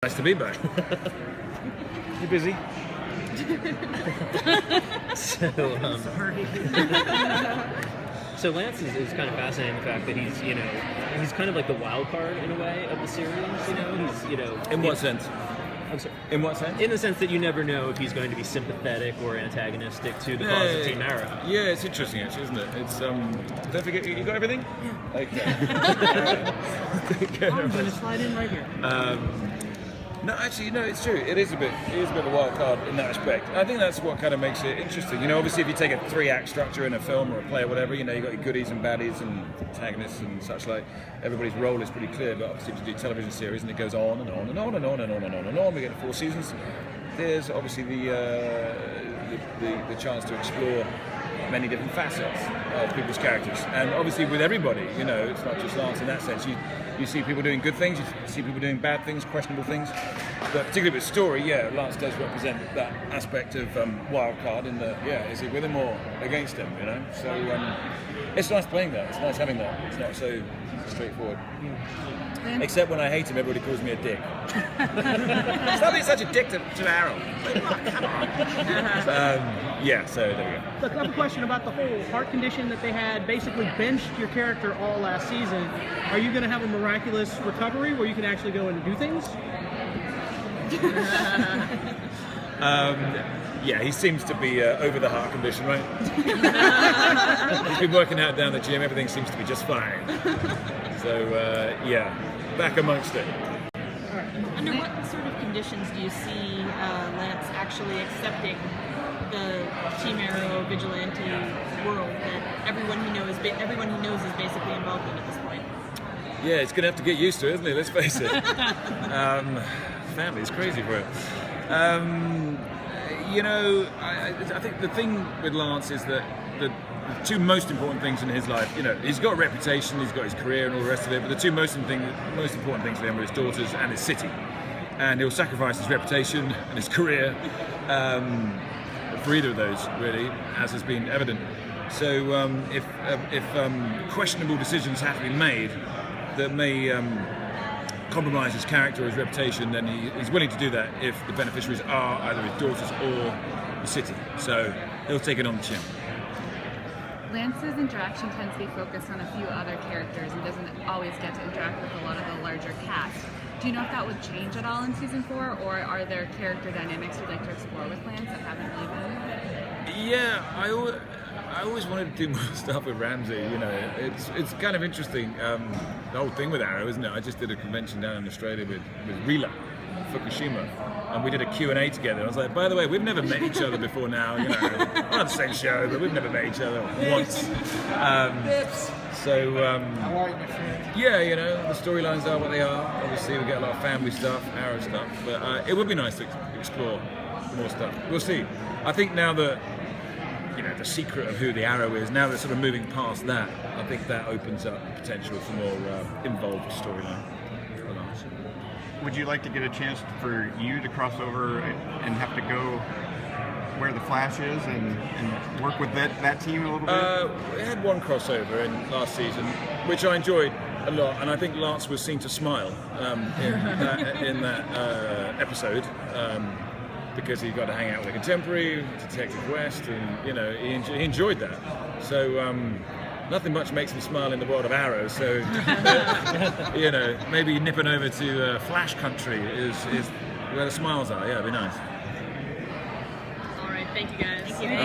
Nice to be back. You busy? So Lance is kind of fascinating, the fact that he's kind of like the wild card in a way of the series. In what sense? I'm sorry. In what sense? In the sense that you never know if he's going to be sympathetic or antagonistic to the cause of Team Arrow. Yeah, it's interesting actually, isn't it? It's don't forget, you got everything? Yeah. Okay. I'm going to slide in right here. No, actually, no, it's true. It is a bit of a wild card in that respect. I think that's what kind of makes it interesting. Obviously, if you take a 3-act structure in a film or a play or whatever, you've got your goodies and baddies and antagonists and such like. Everybody's role is pretty clear, but obviously, if you do a television series and it goes on and on and on and on and on and on and on, we get 4 seasons. There's obviously the chance to explore many different facets of people's characters, and obviously with everybody, it's not just Lance in that sense. You see people doing good things, you see people doing bad things, questionable things, but particularly with story, Lance does represent that aspect of wild card in that, is he with him or against him, so it's nice playing that, it's nice having that, it's not so straightforward. Except when I hate him, everybody calls me a dick. Stop being such a dick to Arrow. Come on. So there we go. Look, I have a question about the whole heart condition that they had. Basically benched your character all last season. Are you going to have a miraculous recovery where you can actually go and do things? He seems to be over the heart condition, right? He's been working out down the gym. Everything seems to be just fine. So, back amongst it. Under what sort of conditions do you see Lance actually accepting the Team Arrow vigilante world that everyone he knows is basically involved in at this point? Yeah, it's going to have to get used to it, isn't it? Let's face it. Family's crazy for it. I think the thing with Lance is that the 2 most important things in his life, he's got a reputation, he's got his career and all the rest of it, but the 2 most important things for him are his daughters and his city. And he'll sacrifice his reputation and his career for either of those, really, as has been evident. So if questionable decisions have to be made that may compromise his character or his reputation, then he's willing to do that if the beneficiaries are either his daughters or the city. So he'll take it on the chin. Lance's interaction tends to be focused on a few other characters and doesn't always get to interact with a lot of the larger cast. Do you know if that would change at all in season 4, or are there character dynamics you'd like to explore with Lance that haven't really been? Yeah, I always wanted to do more stuff with Ramsey. It's kind of interesting. The whole thing with Arrow, isn't it? I just did a convention down in Australia with Rila Fukushima, and we did a Q&A together. I was like, by the way, we've never met each other before now. We're on the same show, but we've never met each other once. How are you, my friend? The storylines are what they are. Obviously, we get a lot of family stuff, Arrow stuff, but it would be nice to explore more stuff. We'll see. I think now that the secret of who the Arrow is, now they're sort of moving past that, I think that opens up the potential for more involved storyline. Would you like to get a chance for you to cross over and have to go where the Flash is and work with that team a little bit? We had one crossover in last season, which I enjoyed a lot, and I think Lance was seen to smile in that episode. Because he got to hang out with a contemporary, Detective West, and he enjoyed that. So nothing much makes me smile in the world of Arrow. So maybe nipping over to Flash Country is where the smiles are. Yeah, it'd be nice. All right, thank you guys. Thank you.